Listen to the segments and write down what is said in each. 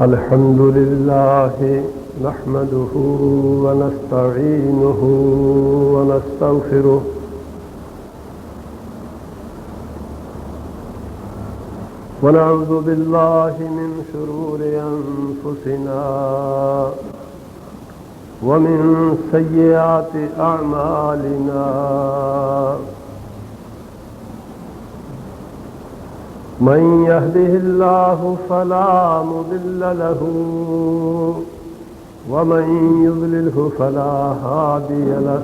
الحمد لله نحمده ونستعينه ونستغفره ونعوذ بالله من شرور أنفسنا ومن سيئات أعمالنا من يهده الله فلا مضل له ومن يضلله فلا هادي له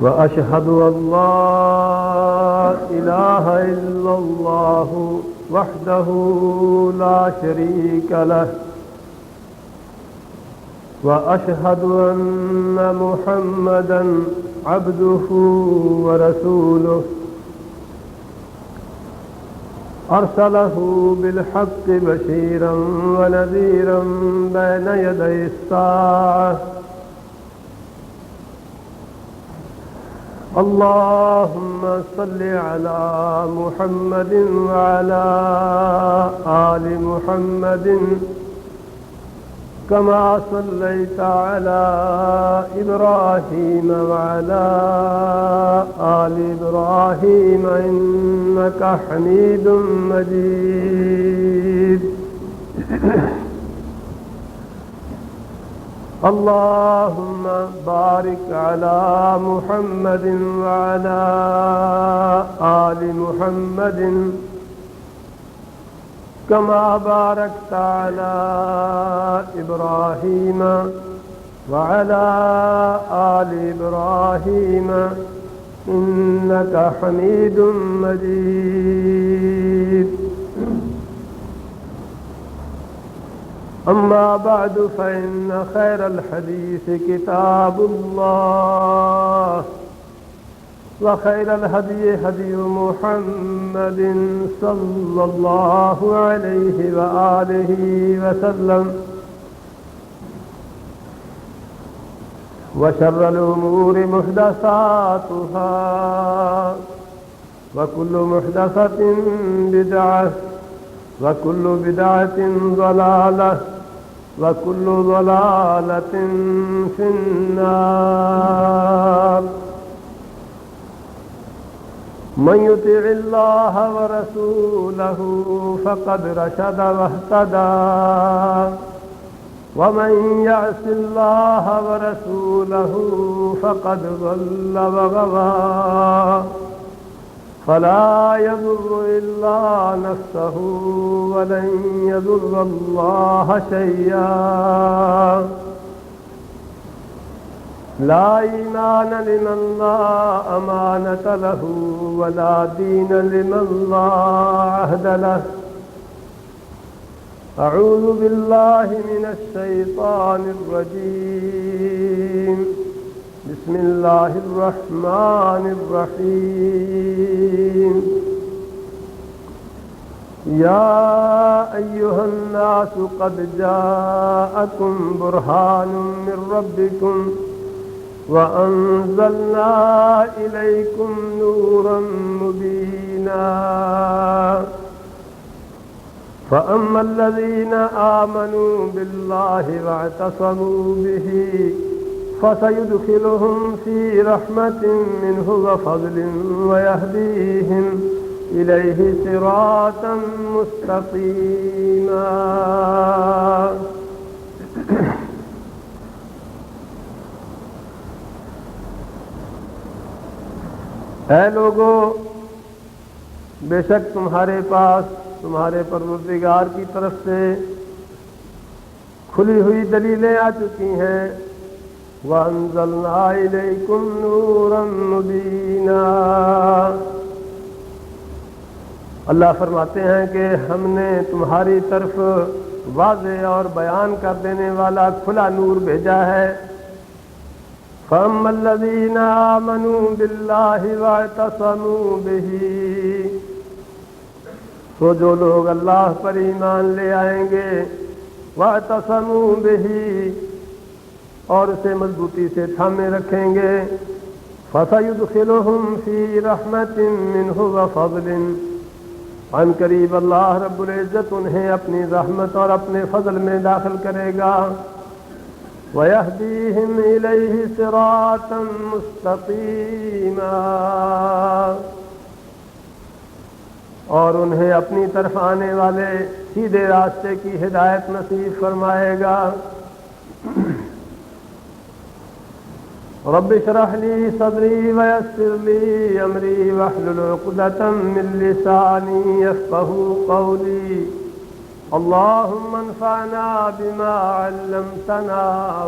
وأشهد أن لا إله إلا الله وحده لا شريك له وأشهد أن محمدًا عبده ورسوله أرسله بالحق بشيرا ونذيرا بين يدي الساعة اللهم صل على محمد وعلى آل محمد كما صليت على إبراهيم وعلى آل إبراهيم إنك حميد مجيد اللهم بارك على محمد وعلى آل محمد كما باركت على إبراهيم وعلى آل إبراهيم إنك حميد مجيد أما بعد فإن خير الحديث كتاب الله وخير الهدي هدي محمد صلى الله عليه وآله وسلم وشر الأمور محدثاتها وكل محدثة بدعة وكل بدعة ضلالة وكل ضلالة في النار من يطع الله ورسوله فقد رشد واهتدى ومن يعص الله ورسوله فقد ضل وغوى فلا يضر إلا نفسه ولن يضر الله شيئا لا إيمان لمن لا أمانة له ولا دين لمن لا عهد له أعوذ بالله من الشيطان الرجيم بسم الله الرحمن الرحيم يا أيها الناس قد جاءكم برهان من ربكم وأنزلنا إليكم نورا مبينا فأما الذين آمنوا بالله واعتصموا به فسيدخلهم في رحمة منه وفضل ويهديهم إليه صراطا مستقيما اے لوگو، بے شک تمہارے پاس تمہارے پروردگار کی طرف سے کھلی ہوئی دلیلیں آ چکی ہیں وَأَنزَلْنَا إِلَيْكُمْ نُورًا مُبِينًا۔ اللہ فرماتے ہیں کہ ہم نے تمہاری طرف واضح اور بیان کر دینے والا کھلا نور بھیجا ہے۔ فَأَمَّا الَّذِينَ آمَنُوا بِاللَّهِ وَاعْتَصَمُوا بِهِ، تو جو لوگ اللہ پر ایمان لے آئیں گے، وَاعْتَصَمُوا بِهِ، اور اسے مضبوطی سے تھامے رکھیں گے، فَسَيُدْخِلُهُمْ فِي رَحْمَةٍ مِّنْهُ وَفَضْلٍ، عن قریب اللہ رب العزت انہیں اپنی رحمت اور اپنے فضل میں داخل کرے گا۔ وَيَهْدِيهِمْ إِلَيْهِ صِرَاطًا مُسْتَقِيمًا، اور انہیں اپنی طرف آنے والے سیدھے راستے کی ہدایت نصیب فرمائے گا۔ رب اشرح لي صدري ويسر لي امري واحلل عقدة من لساني يفقهوا قولي، اللهم انفعنا بما علمتنا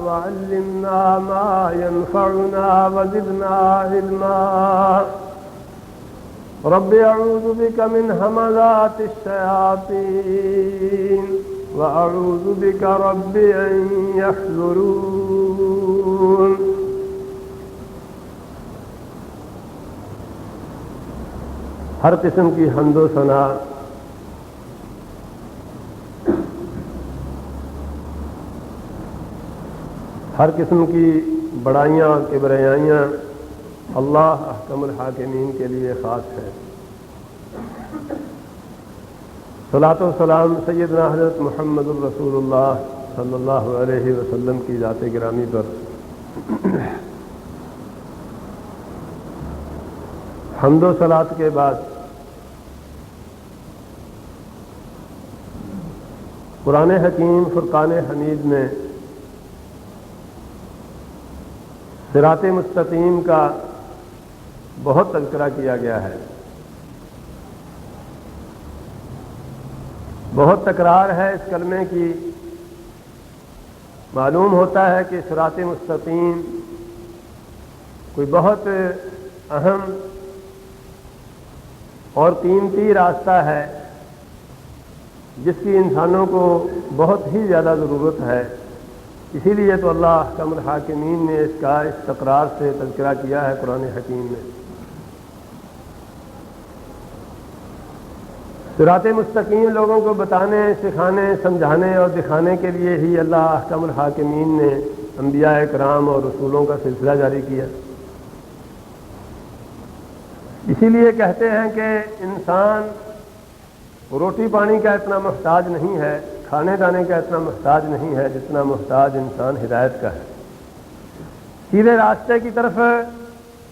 وعلمنا ما ينفعنا وزدنا علما، رب اعوذ بك من همزات الشياطين واعوذ بك رب ان يحضرون۔ ہر قسم کی حمد و ثنا ہر قسم کی بڑائیاں اور کبریائیاں اللہ احکم الحاکمین کے لیے خاص ہے۔ صلاۃ و سلام سیدنا حضرت محمد الرسول اللہ صلی اللہ علیہ وسلم کی ذات گرامی پر۔ حمد و صلات کے بعد قرآن حکیم فرقان حمید میں صراط مستقیم کا بہت تذکرہ کیا گیا ہے، بہت تکرار ہے اس کلمے کی۔ معلوم ہوتا ہے کہ صراط مستقیم کوئی بہت اہم اور قیمتی راستہ ہے جس کی انسانوں کو بہت ہی زیادہ ضرورت ہے۔ اسی لیے تو اللہ احکم الحاکمین نے اس کا اس تکرار سے تذکرہ کیا ہے قرآن حکیم میں۔ صراط مستقیم لوگوں کو بتانے، سکھانے، سمجھانے اور دکھانے کے لیے ہی اللہ احکم الحاکمین نے انبیاء کرام اور رسولوں کا سلسلہ جاری کیا۔ اسی لیے کہتے ہیں کہ انسان روٹی پانی کا اتنا محتاج نہیں ہے، کھانے دانے کا اتنا محتاج نہیں ہے جتنا محتاج انسان ہدایت کا ہے۔ سیدھے راستے کی طرف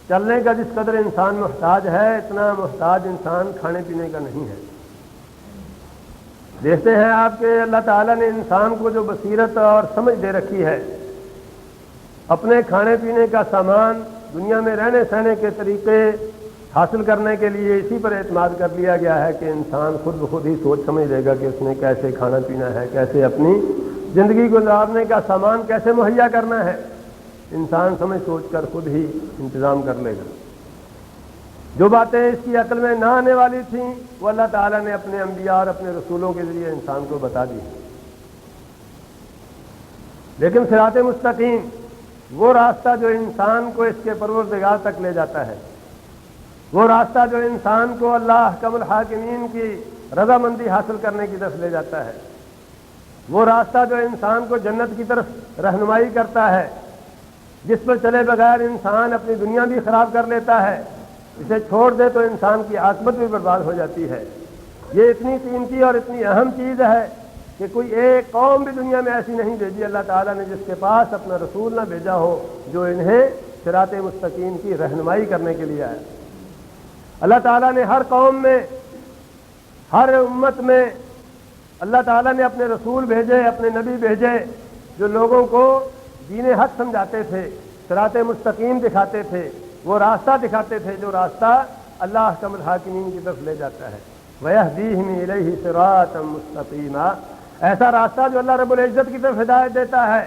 چلنے کا جس قدر انسان محتاج ہے اتنا محتاج انسان کھانے پینے کا نہیں ہے۔ دیکھتے ہیں آپ کہ اللہ تعالیٰ نے انسان کو جو بصیرت اور سمجھ دے رکھی ہے، اپنے کھانے پینے کا سامان، دنیا میں رہنے سہنے کے طریقے حاصل کرنے کے لیے اسی پر اعتماد کر لیا گیا ہے کہ انسان خود بخود ہی سوچ سمجھ لے گا کہ اس نے کیسے کھانا پینا ہے، کیسے اپنی زندگی گزارنے کا سامان کیسے مہیا کرنا ہے۔ انسان سمجھ سوچ کر خود ہی انتظام کر لے گا۔ جو باتیں اس کی عقل میں نہ آنے والی تھیں وہ اللہ تعالیٰ نے اپنے انبیاء اور اپنے رسولوں کے ذریعے انسان کو بتا دی۔ لیکن صراط مستقیم وہ راستہ جو انسان کو اس کے پروردگار تک لے جاتا ہے، وہ راستہ جو انسان کو اللہ احکم الحاکمین کی رضامندی حاصل کرنے کی طرف لے جاتا ہے، وہ راستہ جو انسان کو جنت کی طرف رہنمائی کرتا ہے، جس پر چلے بغیر انسان اپنی دنیا بھی خراب کر لیتا ہے، اسے چھوڑ دے تو انسان کی عاقبت بھی برباد ہو جاتی ہے۔ یہ اتنی قیمتی اور اتنی اہم چیز ہے کہ کوئی ایک قوم بھی دنیا میں ایسی نہیں بھیجی اللہ تعالیٰ نے جس کے پاس اپنا رسول نہ بھیجا ہو جو انہیں صراط مستقیم کی رہنمائی کرنے کے لیے آیا۔ اللہ تعالیٰ نے ہر قوم میں، ہر امت میں اللہ تعالیٰ نے اپنے رسول بھیجے، اپنے نبی بھیجے جو لوگوں کو دین حق سمجھاتے تھے، صراط مستقیم دکھاتے تھے، وہ راستہ دکھاتے تھے جو راستہ اللہ احکم الحاکمین کی طرف لے جاتا ہے۔ وَيَهْدِيهِمْ إِلَيْهِ صِرَاطًا مُسْتَقِيمًا، ایسا راستہ جو اللہ رب العزت کی طرف ہدایت دیتا ہے،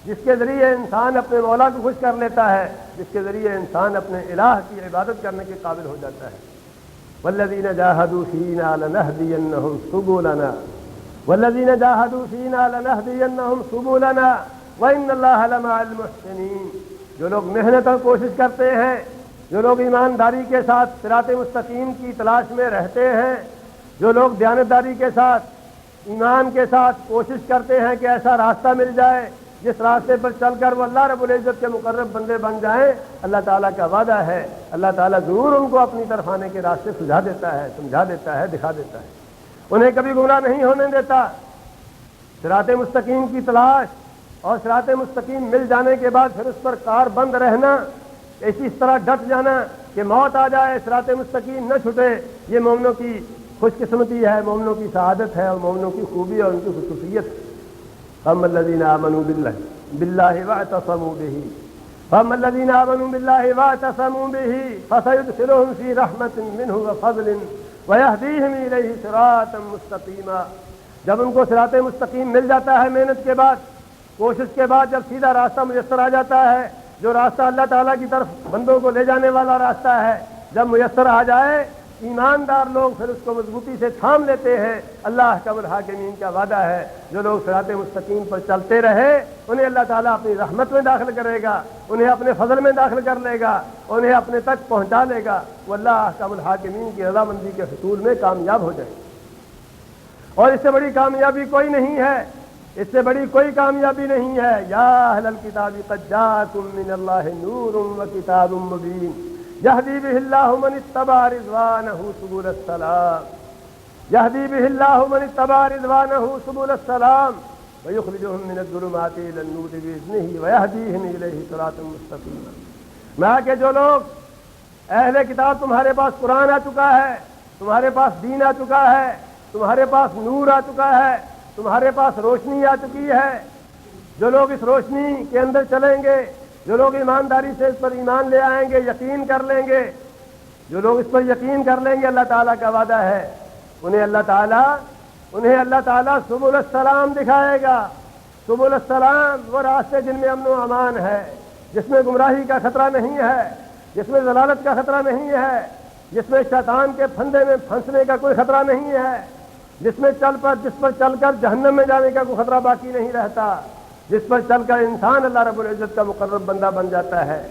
جس کے ذریعے انسان اپنے مولا کو خوش کر لیتا ہے، جس کے ذریعے انسان اپنے الہ کی عبادت کرنے کے قابل ہو جاتا ہے۔ وَالَّذِينَ جَاهَدُوا فِينَا لَنَهْدِيَنَّهُمْ سُبُلَنَا وَالَّذِينَ جَاهَدُوا فِينَا لَنَهْدِيَنَّهُمْ سُبُلَنَا وَإِنَّ اللَّهَ لَمَعَ الْمُحْسِنِينَ، جو لوگ محنت اور کوشش کرتے ہیں، جو لوگ ایمانداری کے ساتھ صراط مستقیم کی تلاش میں رہتے ہیں، جو لوگ دیانتداری کے ساتھ، ایمان کے ساتھ کوشش کرتے ہیں کہ ایسا راستہ مل جائے جس راستے پر چل کر وہ اللہ رب العزت کے مقرب بندے بن جائیں، اللہ تعالیٰ کا وعدہ ہے اللہ تعالیٰ ضرور ان کو اپنی طرف آنے کے راستے سجھا دیتا ہے، سمجھا دیتا ہے، دکھا دیتا ہے، انہیں کبھی گمراہ نہیں ہونے دیتا۔ صراط مستقیم کی تلاش اور صراط مستقیم مل جانے کے بعد پھر اس پر کار بند رہنا، اسی طرح ڈٹ جانا کہ موت آ جائے صراط مستقیم نہ چھٹے، یہ مومنوں کی خوش قسمتی ہے، مومنوں کی سعادت ہے اور مومنوں کی خوبی اور ان کی خصوصیت ہے۔ فَأَمَّا الَّذِينَ آمَنُوا بِاللَّهِ وَاعْتَصَمُوا بِهِ فَأَمَّا الَّذِينَ آمَنُوا بِاللَّهِ وَاعْتَصَمُوا بِهِ فَسَيُدْخِلُهُمْ فِي رَحْمَةٍ مِّنْهُ وَفَضْلٍ وَيَهْدِيهِمْ إِلَيْهِ صِرَاطًا مُّسْتَقِيمًا۔ جب ان کو صراط مستقیم مل جاتا ہے، محنت کے بعد، کوشش کے بعد جب سیدھا راستہ میسر آ جاتا ہے، جو راستہ اللہ تعالیٰ کی طرف بندوں کو لے جانے والا راستہ ہے، جب میسر آ جائے، ایماندار لوگ پھر اس کو مضبوطی سے تھام لیتے ہیں۔ اللہ احکم الحاکمین کا وعدہ ہے، جو لوگ صراط مستقیم پر چلتے رہے انہیں اللہ تعالیٰ اپنی رحمت میں داخل کرے گا، انہیں اپنے فضل میں داخل کر لے گا، انہیں اپنے تک پہنچا لے گا، وہ اللہ احکم الحاکمین کی رضامندی کے حصول میں کامیاب ہو جائے۔ اور اس سے بڑی کامیابی کوئی نہیں ہے، اس سے بڑی کوئی کامیابی نہیں ہے۔ یا اہل الکتاب قد جاءکم من اللہ نور وکتاب مبین یہدی بہ اللہ من اتبع رضوانہ سبل السلام یہدی بہ اللہ من اتبع رضوانہ سبل السلام ویخرجہم من الظلمات الی النور بإذنہ ویہدیہم الیہ صراطا مستقیما۔ میں کہ جو لوگ اہل کتاب تمہارے پاس قرآن آ چکا ہے، تمہارے پاس دین آ چکا ہے، تمہارے پاس نور آ چکا ہے، تمہارے پاس روشنی آ چکی ہے، جو لوگ اس روشنی کے اندر چلیں گے، جو لوگ ایمانداری سے اس پر ایمان لے آئیں گے، یقین کر لیں گے، جو لوگ اس پر یقین کر لیں گے، اللہ تعالیٰ کا وعدہ ہے انہیں اللہ تعالیٰ سبل السلام دکھائے گا۔ سبل السلام وہ راستے جن میں امن و امان ہے، جس میں گمراہی کا خطرہ نہیں ہے، جس میں ضلالت کا خطرہ نہیں ہے، جس میں شیطان کے پھندے میں پھنسنے کا کوئی خطرہ نہیں ہے، جس پر چل کر جہنم میں جانے کا کوئی خطرہ باقی نہیں رہتا، جس پر چل کر انسان اللہ رب العزت کا مقرب بندہ بن جاتا ہے،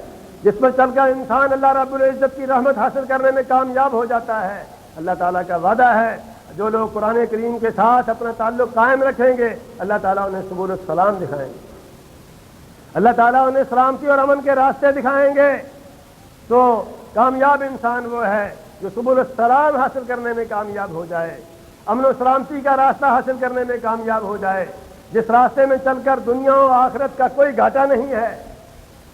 جس پر چل کر انسان اللہ رب العزت کی رحمت حاصل کرنے میں کامیاب ہو جاتا ہے۔ اللہ تعالیٰ کا وعدہ ہے جو لوگ قرآن کریم کے ساتھ اپنا تعلق قائم رکھیں گے، اللہ تعالیٰ انہیں سبل السلام دکھائیں گے، اللہ تعالیٰ انہیں سلامتی اور امن کے راستے دکھائیں گے۔ تو کامیاب انسان وہ ہے جو سبل السلام حاصل کرنے میں کامیاب ہو جائے، امن و سلامتی کا راستہ حاصل کرنے میں کامیاب ہو جائے، جس راستے میں چل کر دنیا و آخرت کا کوئی گھاٹا نہیں ہے،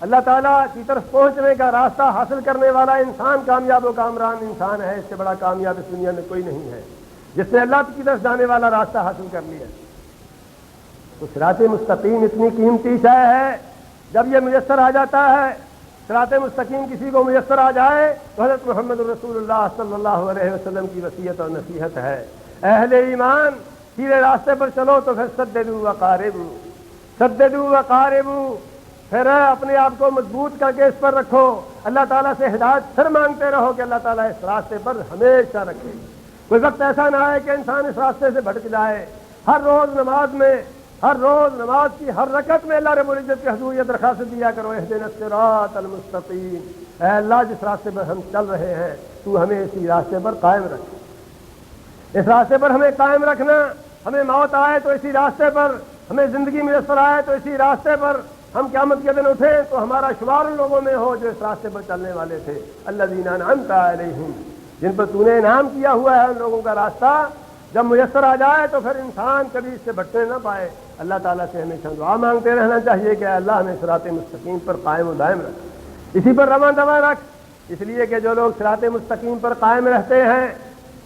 اللہ تعالیٰ کی طرف پہنچنے کا راستہ حاصل کرنے والا انسان کامیاب و کامران انسان ہے۔ اس سے بڑا کامیاب اس دنیا میں کوئی نہیں ہے، جس نے اللہ کی طرف جانے والا راستہ حاصل کر لیا۔ تو صراط مستقیم اتنی قیمتی شے ہے، جب یہ میسر آ جاتا ہے، صراط مستقیم کسی کو میسر آ جائے تو حضرت محمد رسول اللہ صلی اللہ علیہ وسلم کی وصیت اور نصیحت ہے، اہل ایمان سیدھے راستے پر چلو تو پھر سددوا وقاربوا، پھر اپنے آپ کو مضبوط کر کے اس پر رکھو، اللہ تعالیٰ سے ہدایت پھر مانگتے رہو کہ اللہ تعالیٰ اس راستے پر ہمیشہ رکھے۔ کوئی وقت ایسا نہ آئے کہ انسان اس راستے سے بھٹک جائے۔ ہر روز نماز کی ہر رکعت میں اللہ رب العزت کی حضور یہ درخواست دیا کرو، اہدنا الصراط المستقیم، اے اللہ جس راستے پر ہم چل رہے ہیں تو ہمیں اسی راستے پر قائم رکھ، اس راستے پر ہمیں قائم رکھنا۔ ہمیں موت آئے تو اسی راستے پر، ہمیں زندگی میسر آئے تو اسی راستے پر، ہم قیامت کے دن اٹھیں تو ہمارا شمار ان لوگوں میں ہو جو اس راستے پر چلنے والے تھے۔ الذین انعمت علیہم، جن پر تو نے انعام کیا ہوا ہے، ان لوگوں کا راستہ جب میسر آ جائے تو پھر انسان کبھی اس سے بھٹکنے نہ پائے۔ اللہ تعالیٰ سے ہمیشہ دعا مانگتے رہنا چاہیے کہ اللہ ہمیں صراط مستقیم پر قائم و دائم رکھ، اسی پر رواں دواں رکھ، اس لیے کہ جو لوگ صراط مستقیم پر قائم رہتے ہیں،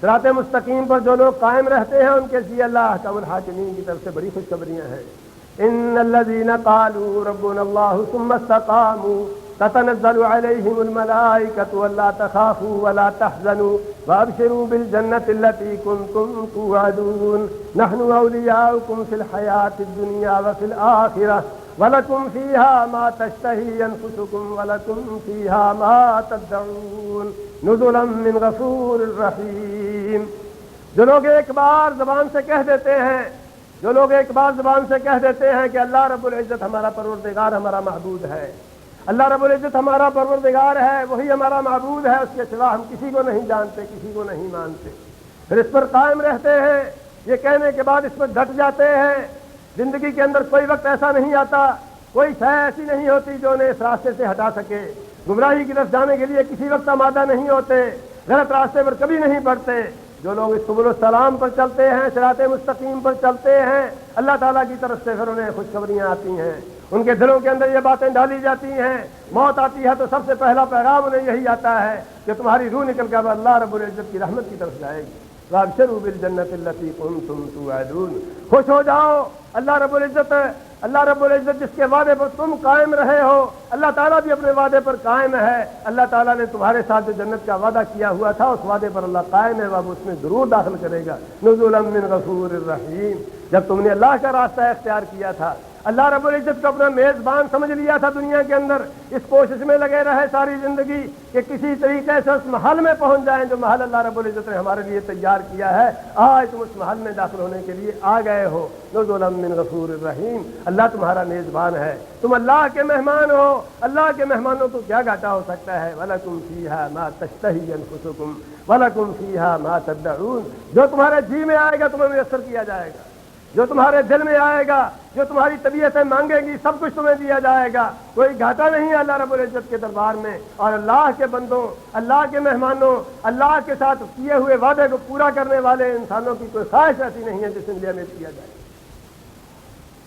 صراط مستقیم پر جو لوگ قائم رہتے ہیں، ان کے لیے اللہ احکم الحاکمین کی طرف سے بڑی خوشخبریاں ہیں۔ ان الذين قالوا ربنا الله ثم استقاموا تتنزل عليهم الملائكة ألا تخافوا ولا تحزنوا وأبشروا بالجنة التي كنتم توعدون نحن أولياؤكم في الحياة الدنيا وفي الآخرة ولكم فيها ما تشتهي أنفسكم ولكم فيها ما تدعون نزلا من غفور رحيم۔ جو لوگ ایک بار زبان سے کہہ دیتے ہیں کہ اللہ رب العزت ہمارا پروردگار، ہمارا معبود ہے، اللہ رب العزت ہمارا پروردگار ہے، وہی ہمارا معبود ہے، اس کے سوا ہم کسی کو نہیں جانتے، کسی کو نہیں مانتے، پھر اس پر قائم رہتے ہیں، یہ کہنے کے بعد اس پر ڈٹ جاتے ہیں، زندگی کے اندر کوئی وقت ایسا نہیں آتا، کوئی شے ایسی نہیں ہوتی جو انہیں اس راستے سے ہٹا سکے، گمراہی کی طرف جانے کے لیے کسی وقت آمادہ نہیں ہوتے، غلط راستے پر کبھی نہیں بڑھتے۔ جو لوگ اس سبل السلام پر چلتے ہیں، صراط مستقیم پر چلتے ہیں، اللہ تعالیٰ کی طرف سے پھر انہیں خوشخبریاں آتی ہیں، ان کے دلوں کے اندر یہ باتیں ڈالی جاتی ہیں، موت آتی ہے تو سب سے پہلا پیغام انہیں یہی آتا ہے کہ تمہاری روح نکل کر اللہ رب العزت کی رحمت کی طرف جائے گی۔ وابشروا بالجنۃ التي كنتم توعدون، خوش ہو جاؤ، اللہ رب العزت جس کے وعدے پر تم قائم رہے ہو، اللہ تعالیٰ بھی اپنے وعدے پر قائم ہے۔ اللہ تعالیٰ نے تمہارے ساتھ جو جنت کا وعدہ کیا ہوا تھا اس وعدے پر اللہ قائم ہے، اب اس میں ضرور داخل کرے گا۔ نزلا من غفور الرحیم، جب تم نے اللہ کا راستہ اختیار کیا تھا، اللہ رب العزت کو اپنا میزبان سمجھ لیا تھا دنیا کے اندر، اس کوشش میں لگے رہے ساری زندگی کہ کسی طریقے سے اس محل میں پہنچ جائیں جو محل اللہ رب العزت نے ہمارے لیے تیار کیا ہے۔ آج تم اس محل میں داخل ہونے کے لیے آ گئے ہو۔ نزلا من غفور الرحیم، اللہ تمہارا میزبان ہے، تم اللہ کے مہمان ہو۔ اللہ کے مہمانوں کو کیا گھاٹا ہو سکتا ہے؟ وَلَكُمْ فِيهَا مَا تَشْتَهِي أَنفُسُكُمْ وَلَكُمْ فِيهَا مَا تَدَّعُونَ، جو تمہارے جی میں آئے گا تمہیں میسر کیا جائے گا، جو تمہارے دل میں آئے گا، جو تمہاری طبیعتیں مانگے گی، سب کچھ تمہیں دیا جائے گا۔ کوئی گھاٹا نہیں ہے اللہ رب العزت کے دربار میں۔ اور اللہ کے بندوں، اللہ کے مہمانوں، اللہ کے ساتھ کیے ہوئے وعدے کو پورا کرنے والے انسانوں کی کوئی خواہش ایسی نہیں ہے جس میں کیا جائے۔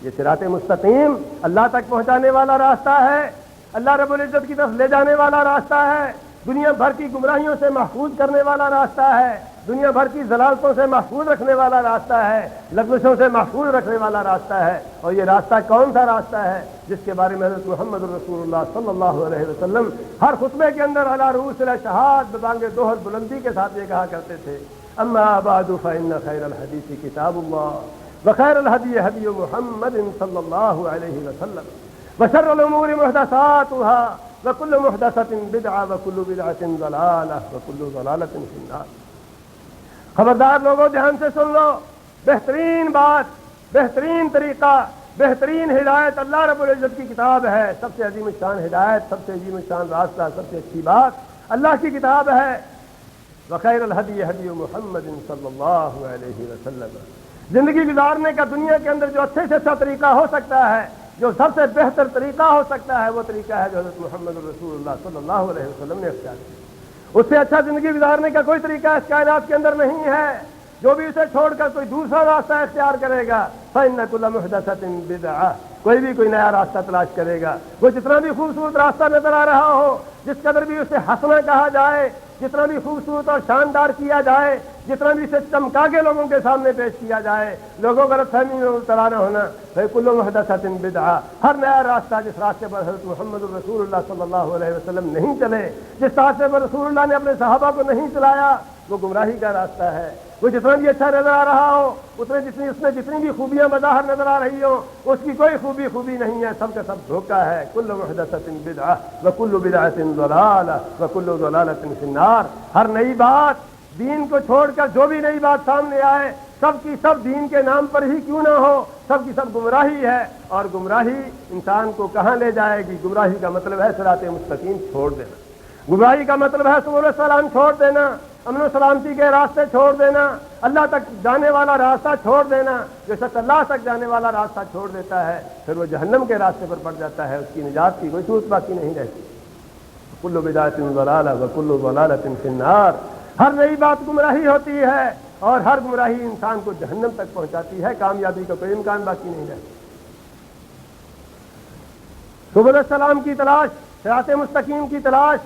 یہ صراط مستقیم اللہ تک پہنچانے والا راستہ ہے، اللہ رب العزت کی طرف لے جانے والا راستہ ہے، دنیا بھر کی گمراہیوں سے محفوظ کرنے والا راستہ ہے، دنیا بھر کی ضلالتوں سے محفوظ رکھنے والا راستہ ہے، لغزشوں سے محفوظ رکھنے والا راستہ ہے۔ اور یہ راستہ کون سا راستہ ہے؟ جس کے بارے میں حضرت محمد رسول اللہ صلی اللہ علیہ وسلم ہر خطبے کے اندر علی رؤوس الاشہاد ببانگ دوہر بلندی کے ساتھ یہ کہا کرتے تھے، اما بعد فإن خیر الحدیث کتاب اللہ وخیر الہدی ہدی محمد صلی اللہ علیہ وسلم وشر الامور محدثاتها وكل محدثة بدعة وكل بدعة ضلالة وكل ضلالة في النار۔ خبردار لوگوں، دھیان سے سن لو، بہترین بات، بہترین طریقہ، بہترین ہدایت اللہ رب العزت کی کتاب ہے۔ سب سے عظیم شان ہدایت، سب سے عظیم شان راستہ، سب سے اچھی بات اللہ کی کتاب ہے۔ وخیر الہدی ہدی محمد صلی اللہ علیہ وسلم، زندگی گزارنے کا دنیا کے اندر جو اچھے سے اچھا طریقہ ہو سکتا ہے، جو سب سے بہتر طریقہ ہو سکتا ہے، وہ طریقہ ہے جو حضرت محمد رسول اللہ صلی اللہ علیہ وسلم نے اختیار کیا۔ اس سے اچھا زندگی گزارنے کا کوئی طریقہ اس کائنات کے اندر نہیں ہے۔ جو بھی اسے چھوڑ کر کوئی دوسرا راستہ اختیار کرے گا، فإن كل محدثة بدعة، کوئی نیا راستہ تلاش کرے گا، وہ جتنا بھی خوبصورت راستہ نظر آ رہا ہو، جس قدر بھی اسے حسنا کہا جائے، جتنا بھی خوبصورت اور شاندار کیا جائے، جتنا بھی اسے چمکا کے لوگوں کے سامنے پیش کیا جائے، لوگوں غلط فہمی میں مبتلا نہ ہونا۔ كل محدثة بدعة، ہر نیا راستہ جس راستے پر حضرت محمد رسول اللہ صلی اللہ علیہ وسلم نہیں چلے، جس راستے پر رسول اللہ نے اپنے صحابہ کو نہیں چلایا، وہ گمراہی کا راستہ ہے۔ وہ جتنا بھی اچھا نظر آ رہا ہو، اس میں جتنی بھی خوبیاں بظاہر نظر آ رہی ہوں، اس کی کوئی خوبی نہیں ہے، سب کا سب دھوکہ ہے۔ كل محدثة بدعة وكل بدعة ضلالة وكل ضلالة في النار، ہر نئی بات، دین کو چھوڑ کر جو بھی نئی بات سامنے آئے، سب کی سب دین کے نام پر ہی کیوں نہ ہو، سب کی سب گمراہی ہے۔ اور گمراہی انسان کو کہاں لے جائے گی؟ گمراہی کا مطلب ہے صراط مستقیم چھوڑ دینا، گمراہی کا مطلب ہے سبل السلام چھوڑ دینا، امن و سلامتی کے راستے چھوڑ دینا، اللہ تک جانے والا راستہ چھوڑ دینا۔ جو شخص اللہ تک جانے والا راستہ چھوڑ دیتا ہے پھر وہ جہنم کے راستے پر پڑ جاتا ہے، اس کی نجات کی کوئی صورت باقی نہیں رہتی۔ كل بدعة ضلالة وكل ضلالة في النار، ہر نئی بات گمراہی ہوتی ہے، اور ہر گمراہی انسان کو جہنم تک پہنچاتی ہے، کامیابی کا کوئی امکان باقی نہیں رہتا۔ سبل السلام کی تلاش، صراط مستقیم کی تلاش،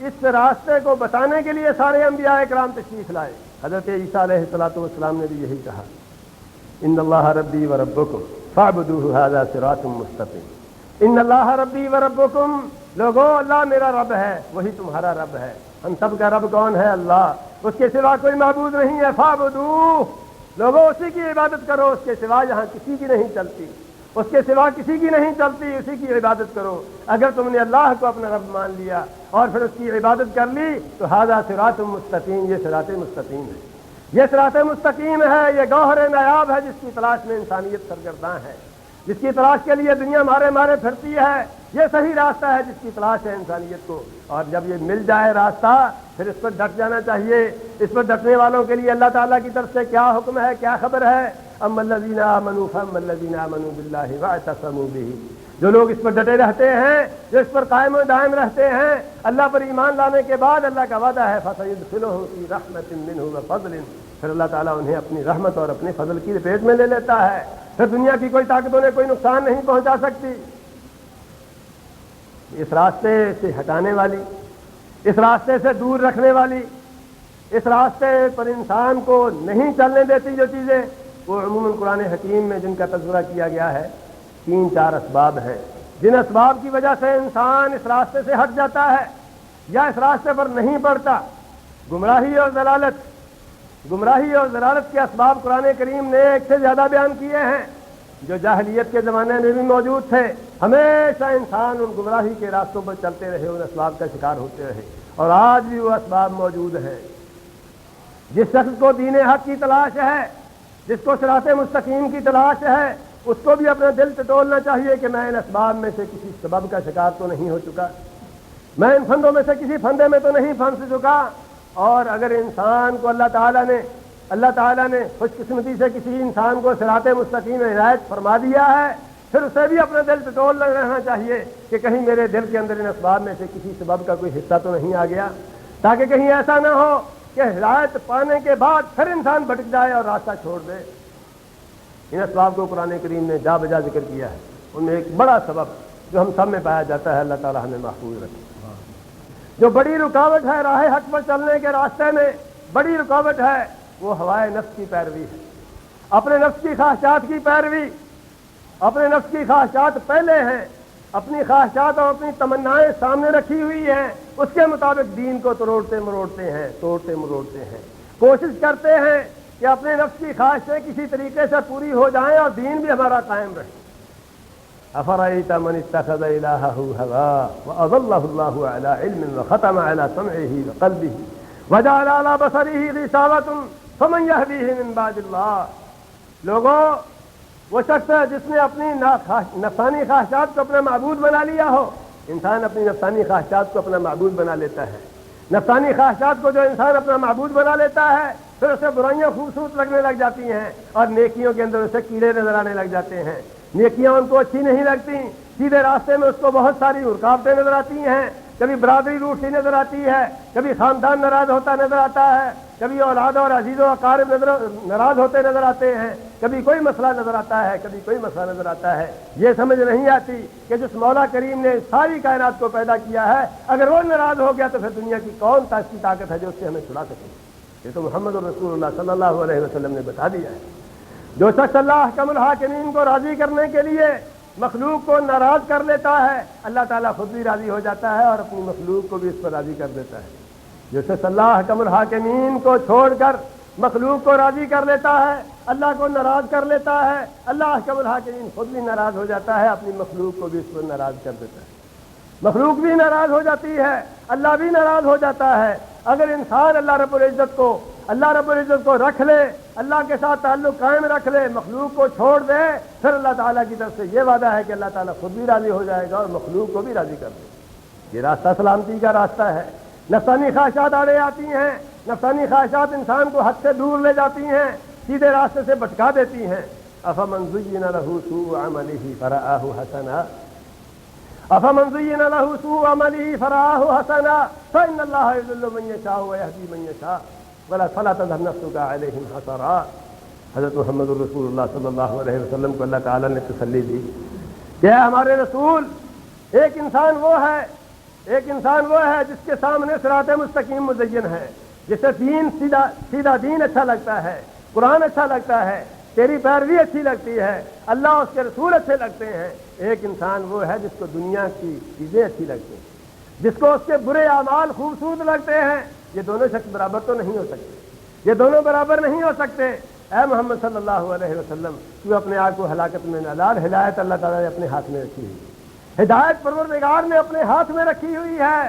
اس راستے کو بتانے کے لیے سارے انبیاء کرام تشریف لائے۔ حضرت عیسیٰ علیہ السلام نے بھی یہی کہا، ان اللہ ربی و ربکم فاعبدوہ ھذا صراط مستقیم۔ ان اللہ ربی و ربکم، لوگو اللہ میرا رب ہے، وہی تمہارا رب ہے۔ ہم سب کا رب کون ہے؟ اللہ، اس کے سوا کوئی معبود نہیں ہے۔ فاعبدوہ، لوگو اسی کی عبادت کرو، اس کے سوا یہاں کسی کی نہیں چلتی، اس کے سوا کسی کی نہیں چلتی، اسی کی عبادت کرو۔ اگر تم نے اللہ کو اپنا رب مان لیا اور پھر اس کی عبادت کر لی تو ھذا صراط مستقیم، یہ صراط مستقیم ہے، یہ صراط مستقیم ہے، یہ گوہر نایاب ہے جس کی تلاش میں انسانیت سرگرداں ہے، جس کی تلاش کے لیے دنیا مارے پھرتی ہے۔ یہ صحیح راستہ ہے جس کی تلاش ہے انسانیت کو، اور جب یہ مل جائے راستہ پھر اس پر ڈٹ جانا چاہیے۔ اس پر ڈٹنے والوں کے لیے اللہ تعالیٰ کی طرف سے کیا حکم ہے، کیا خبر ہے؟ اما الذین آمنوا فاما الذین آمنوا باللہ واعتصموا بہ، جو لوگ اس پر ڈٹے رہتے ہیں، جو اس پر قائم و دائم رہتے ہیں، اللہ پر ایمان لانے کے بعد اللہ کا وعدہ ہے فَسَيُدْخِلُهُمْ فِي رَحْمَةٍ مِّنْهُ وَفَضْلٍ، پھر اللہ تعالیٰ انہیں اپنی رحمت اور اپنے فضل کی لپیٹ میں لے لیتا ہے، پھر دنیا کی کوئی طاقتوں نے کوئی نقصان نہیں پہنچا سکتی۔ اس راستے سے ہٹانے والی، اس راستے سے دور رکھنے والی، اس راستے پر انسان کو نہیں چلنے دیتی جو چیزیں، وہ عموماً قرآن حکیم میں جن کا تذکرہ کیا گیا ہے 3-4 اسباب ہیں، جن اسباب کی وجہ سے انسان اس راستے سے ہٹ جاتا ہے یا اس راستے پر نہیں پڑتا۔ گمراہی اور ضلالت، گمراہی اور ضلالت کے اسباب قرآن کریم نے ایک سے زیادہ بیان کیے ہیں، جو جاہلیت کے زمانے میں بھی موجود تھے۔ ہمیشہ انسان ان گمراہی کے راستوں پر چلتے رہے، ان اسباب کا شکار ہوتے رہے، اور آج بھی وہ اسباب موجود ہیں۔ جس شخص کو دین حق کی تلاش ہے، جس کو صراط مستقیم کی تلاش ہے، اس کو بھی اپنا دل ٹٹولنا چاہیے کہ میں ان اسباب میں سے کسی سبب کا شکار تو نہیں ہو چکا، میں ان پھندوں میں سے کسی پھندے میں تو نہیں پھنس چکا۔ اور اگر انسان کو اللہ تعالیٰ نے خوش قسمتی سے کسی انسان کو صراط مستقیم ہدایت فرما دیا ہے، پھر اسے بھی اپنا دل ٹٹول رہنا چاہیے کہ کہیں میرے دل کے اندر ان اسباب میں سے کسی سبب کا کوئی حصہ تو نہیں آ گیا، تاکہ کہیں ایسا نہ ہو کہ ہدایت پانے کے بعد پھر انسان بھٹک جائے اور راستہ چھوڑ دے۔ ان اسباب کو قرآن کریم نے جا بجا ذکر کیا ہے، ان میں ایک بڑا سبب جو ہم سب میں پایا جاتا ہے، اللہ تعالیٰ ہمیں محفوظ رکھے۔ جو بڑی رکاوٹ ہے راہ حق پر چلنے کے راستے میں، بڑی رکاوٹ ہے، وہ ہوائے نفس کی پیروی ہے، اپنے نفس کی خواہشات کی پیروی۔ اپنے نفس کی خواہشات پہلے ہیں، اپنی خواہشات اور اپنی تمنائیں سامنے رکھی ہوئی ہیں، اس کے مطابق دین کو توڑتے مروڑتے ہیں، کوشش کرتے ہیں کہ اپنے نفس کی خواہشیں کسی طریقے سے پوری ہو جائیں اور دین بھی ہمارا قائم رہے۔ افرأیت من اتخذ الہہ ہواہ واضلہ اللہ علی علم وختم علی سمعہ وقلبہ وجعل علی بصرہ غشاوۃ فمن یہدیہ من بعد اللہ۔ لوگوں، وہ شخص ہے جس نے اپنی نفسانی خواہشات کو اپنا معبود بنا لیا ہو۔ انسان اپنی نفسانی خواہشات کو اپنا معبود بنا لیتا ہے۔ نفسانی خواہشات کو جو انسان اپنا معبود بنا لیتا ہے، پھر اسے برائیاں خوبصورت لگنے لگ جاتی ہیں اور نیکیوں کے اندر اسے کیڑے نظر آنے لگ جاتے ہیں۔ نیکیاں ان کو اچھی نہیں لگتی، سیدھے راستے میں اس کو بہت ساری رکاوٹیں نظر آتی ہیں، کبھی برادری روٹتی نظر آتی ہے، کبھی خاندان ناراض ہوتا نظر آتا ہے، کبھی اولاد اور عزیز و اقارب ناراض ہوتے نظر آتے ہیں، کبھی کوئی مسئلہ نظر آتا ہے، کبھی کوئی مسئلہ نظر آتا ہے۔ یہ سمجھ نہیں آتی کہ جس مولا کریم نے ساری کائنات کو پیدا کیا ہے، اگر وہ ناراض ہو گیا تو پھر دنیا کی کون ایسی طاقت ہے جو اس سے ہمیں چھڑا سکے؟ یہ تو محمد رسول اللہ صلی اللہ علیہ وسلم نے بتا دیا ہے۔ جو شخص اللہ احکم الحاکمین کو راضی کرنے کے لیے مخلوق کو ناراض کر لیتا ہے، اللہ تعالیٰ خود بھی راضی ہو جاتا ہے اور اپنی مخلوق کو بھی اس پر راضی کر دیتا ہے۔ جو شخص اللہ احکم الحاکمین کو چھوڑ کر مخلوق کو راضی کر لیتا ہے، اللہ کو ناراض کر لیتا ہے، اللہ احکم الحاکمین خود بھی ناراض ہو جاتا ہے، اپنی مخلوق کو بھی اس پر ناراض کر دیتا ہے۔ مخلوق بھی ناراض ہو جاتی ہے، اللہ بھی ناراض ہو جاتا ہے۔ اگر انسان اللہ رب العزت کو رکھ لے، اللہ کے ساتھ تعلق قائم رکھ لے، مخلوق کو چھوڑ دے، پھر اللہ تعالیٰ کی طرف سے یہ وعدہ ہے کہ اللہ تعالیٰ خود بھی راضی ہو جائے گا اور مخلوق کو بھی راضی کر دے گا۔ یہ راستہ سلامتی کا راستہ ہے۔ نفسانی خواہشات آڑے آتی ہیں، نفسانی خواہشات انسان کو حد سے دور لے جاتی ہیں، سیدھے راستے سے بھٹکا دیتی ہیں۔ افمن زین لہ سوء عملہ فرآہ حسنا افمن زین لہ سوء عملہ فرآہ حسنا فإن اللہ یضل من یشاء ویہدی من یشاء فلا تذهب نفسك علیہم حسرات۔ حضرت محمد رسول اللہ صلی اللہ علیہ وسلم کو اللہ تعالیٰ نے تسلی دی کہ اے ہمارے رسول، ایک انسان وہ ہے جس کے سامنے صراط مستقیم مزین ہے، جسے دین سیدھا دین اچھا لگتا ہے، قرآن اچھا لگتا ہے، تیری پیروی اچھی لگتی ہے، اللہ اس کے رسول اچھے لگتے ہیں۔ ایک انسان وہ ہے جس کو دنیا کی چیزیں اچھی لگتی ہیں، جس کو اس کے برے اعمال خوبصورت لگتے ہیں۔ یہ دونوں شخص برابر تو نہیں ہو سکتے، یہ دونوں برابر نہیں ہو سکتے۔ اے محمد صلی اللہ علیہ وسلم، تو اپنے آپ کو ہلاکت میں نہ ڈال، ہدایت اللہ تعالیٰ نے اپنے ہاتھ میں رکھی ہوئی، ہدایت پروردگار نے اپنے ہاتھ میں رکھی ہوئی ہے،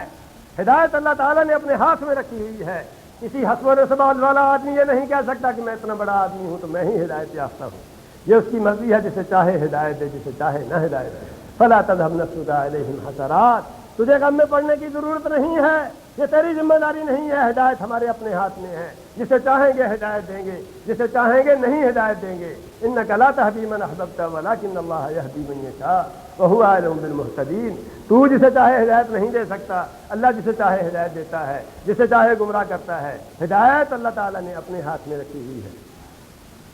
ہدایت اللہ تعالیٰ نے اپنے ہاتھ میں رکھی ہوئی ہے۔ کسی حسب و نسب والا آدمی یہ نہیں کہہ سکتا کہ میں اتنا بڑا آدمی ہوں تو میں ہی ہدایت یافتہ ہوں۔ یہ اس کی مرضی ہے، جسے چاہے ہدایت دے، جسے چاہے نہ ہدایت دے۔ فلا تذهب نفسك علیہم حسرات، تجھے غم میں پڑنے کی ضرورت نہیں ہے یہ تیری ذمہ داری نہیں ہے، ہدایت ہمارے اپنے ہاتھ میں ہے، جسے چاہیں گے ہدایت دیں گے، جسے چاہیں گے نہیں ہدایت دیں گے۔ انک لا تہدی من احببت ولکن اللہ یہدی من یشاء وہو اعلم بالمہتدین۔ تو جسے چاہے ہدایت نہیں دے سکتا، اللہ جسے چاہے ہدایت دیتا ہے، جسے چاہے گمراہ کرتا ہے۔ ہدایت اللہ تعالیٰ نے اپنے ہاتھ میں رکھی ہوئی ہے۔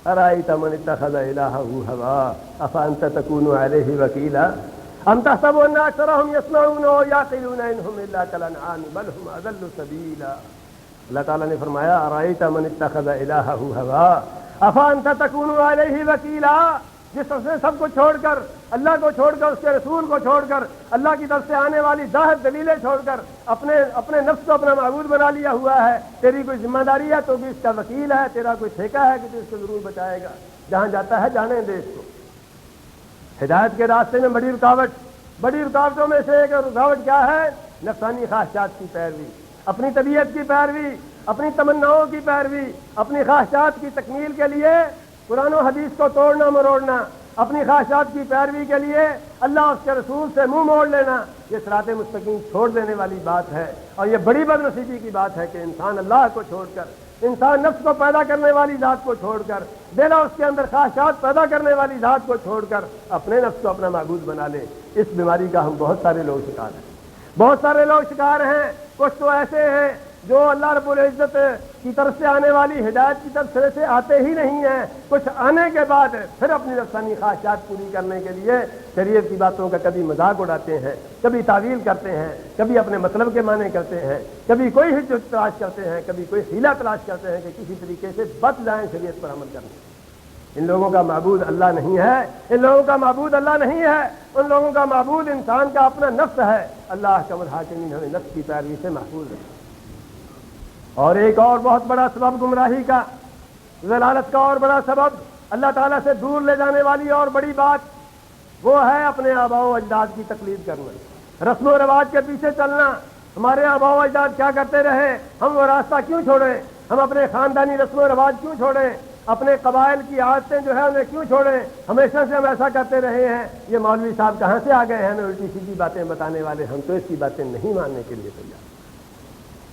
ارأیت من اتخذ الہہ ہوا افانت تکون علیہ وکیلا ام تحسب ان اکثرهم یسمعون ویعقلون انہم الا کالانعام بل هم اضل سبیلا۔ اللہ تعالیٰ نے فرمایا ارأیت من اتخذ الہہ ہوا افانت تکون علیہ وکیلا، جس نے سب کو چھوڑ کر، اللہ کو چھوڑ کر، اس کے رسول کو چھوڑ کر، اللہ کی طرف سے آنے والی ظاہر دلیلیں چھوڑ کر اپنے نفس کو اپنا معبود بنا لیا ہوا ہے۔ تیری کوئی ذمہ داری ہے تو بھی اس کا وکیل ہے، تیرا کوئی ٹھیکہ ہے کہ تو اس کو ضرور بچائے گا۔ جہاں جاتا ہے جانے دے اس کو۔ ہدایت کے راستے میں بڑی رکاوٹوں میں سے ایک رکاوٹ کیا ہے؟ نفسانی خواہشات کی پیروی، اپنی طبیعت کی پیروی، اپنی تمناؤں کی پیروی، اپنی خواہشات کی تکمیل کے لیے قرآن و حدیث کو توڑنا مروڑنا، اپنی خواہشات کی پیروی کے لیے اللہ اس کے رسول سے منہ موڑ لینا، یہ صراط مستقیم چھوڑ دینے والی بات ہے۔ اور یہ بڑی بد نصیبی کی بات ہے کہ انسان اللہ کو چھوڑ کر، انسان نفس کو پیدا کرنے والی ذات کو چھوڑ کر، دینا اس کے اندر خواہشات پیدا کرنے والی ذات کو چھوڑ کر اپنے نفس کو اپنا معبود بنا لے۔ اس بیماری کا ہم بہت سارے لوگ شکار ہیں، بہت سارے لوگ شکار ہیں۔ کچھ تو ایسے ہیں جو اللہ رب العزت کی طرف سے آنے والی ہدایت کی طرف سے آتے ہی نہیں ہیں، کچھ آنے کے بعد پھر اپنی نفسانی خواہشات پوری کرنے کے لیے شریعت کی باتوں کا کبھی مذاق اڑاتے ہیں، کبھی تعویل کرتے ہیں، کبھی اپنے مطلب کے معنی کرتے ہیں، کبھی کوئی حجت تلاش کرتے ہیں، کبھی کوئی حیلہ تلاش کرتے ہیں کہ کسی طریقے سے بچ جائیں شریعت پر عمل کرنے۔ ان لوگوں کا معبود اللہ نہیں ہے، ان لوگوں کا معبود اللہ نہیں ہے، ان لوگوں کا معبود انسان کا اپنا نفس ہے۔ اللہ کم الحاکمین ہمیں نفس کی پیروی سے محفوظ رکھے۔ اور ایک اور بہت بڑا سبب گمراہی کا، ضلالت کا اور بڑا سبب، اللہ تعالیٰ سے دور لے جانے والی اور بڑی بات، وہ ہے اپنے آباء و اجداد کی تقلید کرنا، رسم و رواج کے پیچھے چلنا۔ ہمارے آباء و اجداد کیا کرتے رہے، ہم وہ راستہ کیوں چھوڑیں؟ ہم اپنے خاندانی رسم و رواج کیوں چھوڑیں؟ اپنے قبائل کی عادتیں جو ہے انہیں کیوں چھوڑیں؟ ہمیشہ سے ہم ایسا کرتے رہے ہیں۔ یہ مولوی صاحب کہاں سے آ گئے ہیں ہمیں الٹی سیدھی باتیں بتانے والے؟ ہم تو اس کی باتیں نہیں ماننے کے لیے تیار۔